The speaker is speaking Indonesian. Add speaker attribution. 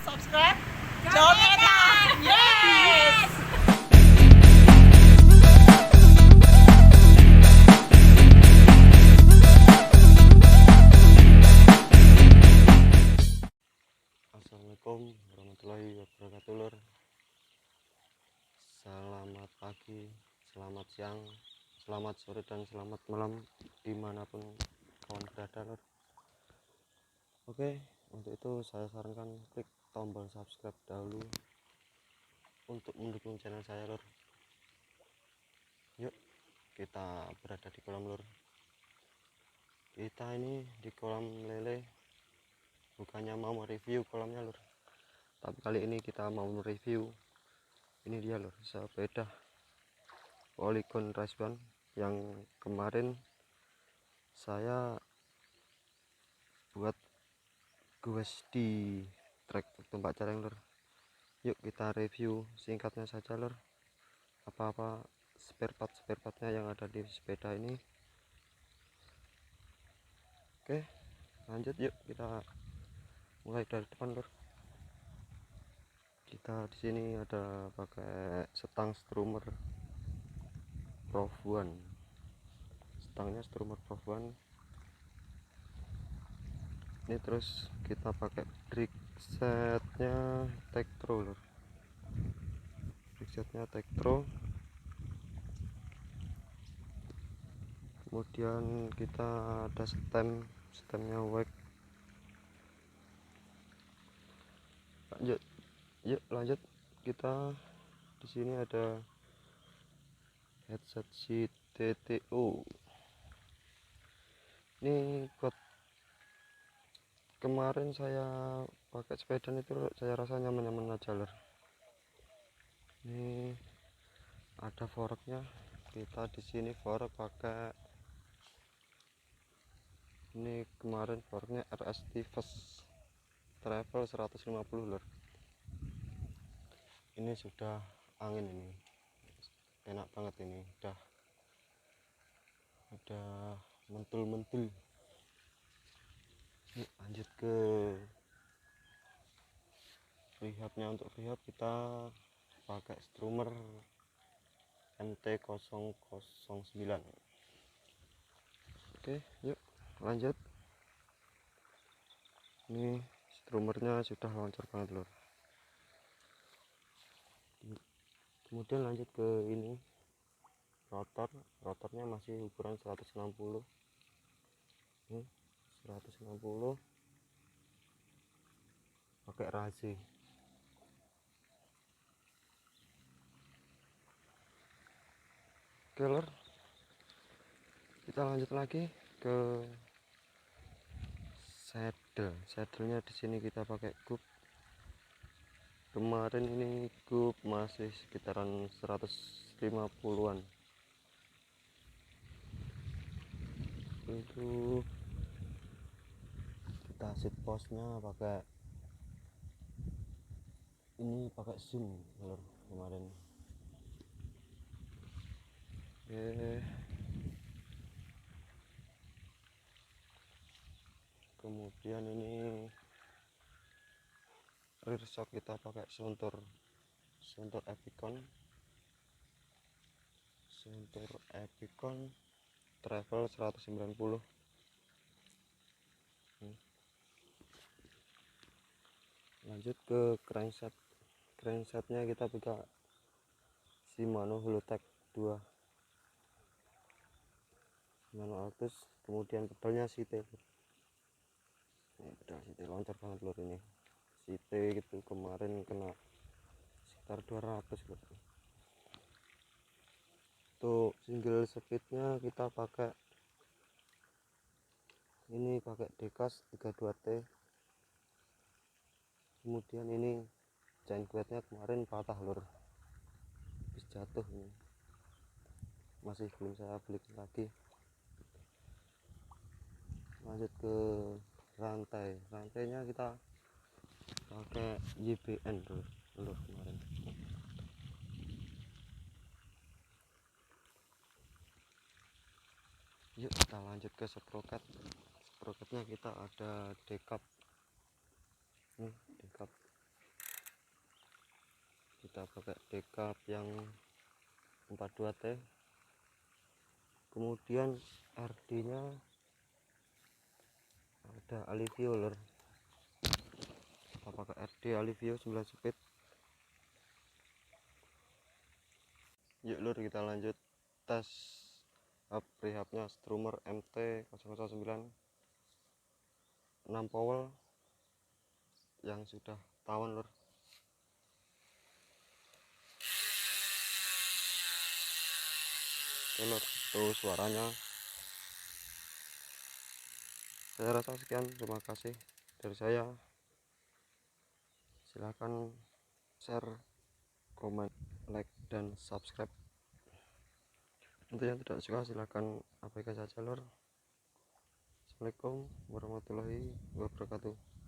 Speaker 1: subscribe Jogetan. Yes.
Speaker 2: Assalamualaikum warahmatullahi wabarakatuh lur. Selamat pagi, selamat siang, selamat sore, dan selamat malam dimanapun kawan berada lur. Oke, untuk itu saya sarankan klik tombol subscribe dahulu untuk mendukung channel saya lur. Yuk kita berada di kolam lur. Kita ini di kolam lele, bukannya mau mereview kolamnya lur, tapi kali ini kita mau mereview ini dia lur, sepeda Polygon Race One yang kemarin saya buat goes di trek Tumpak Careng lur. Yuk kita review singkatnya saja lur, apa-apa spare partnya yang ada di sepeda ini. Oke, lanjut yuk kita mulai dari depan lur. Kita di sini ada pakai stang strummer Prof One, stangnya strummer Prof One ini. Terus kita pakai brick setnya Tektro lur, brick setnya Tektro. Kemudian kita ada stemnya WEG. Lanjut kita di sini ada headset si TTO. Ini buat kemarin saya pakai sepeda itu saya rasa nyaman-nyaman aja lur. Ini ada forknya, kita di sini fork pakai ini, kemarin forknya RS Tifus Travel 150 lur. Ini sudah angin, ini enak banget, ini udah mentul-mentul. Lanjut ke rehabnya. Untuk rehab kita pakai strummer MT009. Oke, yuk lanjut. Ini strummernya sudah lancar banget lur. Kemudian lanjut ke ini, rotornya masih ukuran 160. Ini 160 pakai razi. Oke lur, kita lanjut lagi ke saddlenya. Di sini kita pakai gub. Kemarin ini gub masih sekitaran 150-an. Itu kita seat postnya pakai ini, pakai zoom lur kemarin. Kemudian ini rear shock kita pakai suntur Epicon Travel 190. Lanjut ke cranksetnya kita pakai Shimano Hulotech 2 Shimano Altus. Kemudian pedalnya Site. Ini pedal Site loncat banget lur. Ini Site gitu kemarin kena sekitar 200 lur. Untuk single speednya kita pakai ini, pakai Dekas 32T. Kemudian ini chain guide-nya kemarin patah lur, habis jatuh, ini masih belum saya belikan lagi. Lanjut ke rantainya kita pakai YBN lur kemarin. Yuk kita lanjut ke sprocketnya. Kita ada decap, ini decap kita pakai decap yang 42T, kemudian RD nya ada Alivio lor, kita pakai RD Alivio 9 speed. Yuk lur, kita lanjut tes hub rehabnya Strummer MT009 6 powel yang sudah tawon lur. Oke lur, tuh suaranya. Saya rasa sekian, terima kasih dari saya. Silahkan share, komen, like, dan subscribe. Untuk yang tidak suka silahkan abaikan saja lor. Assalamualaikum warahmatullahi wabarakatuh.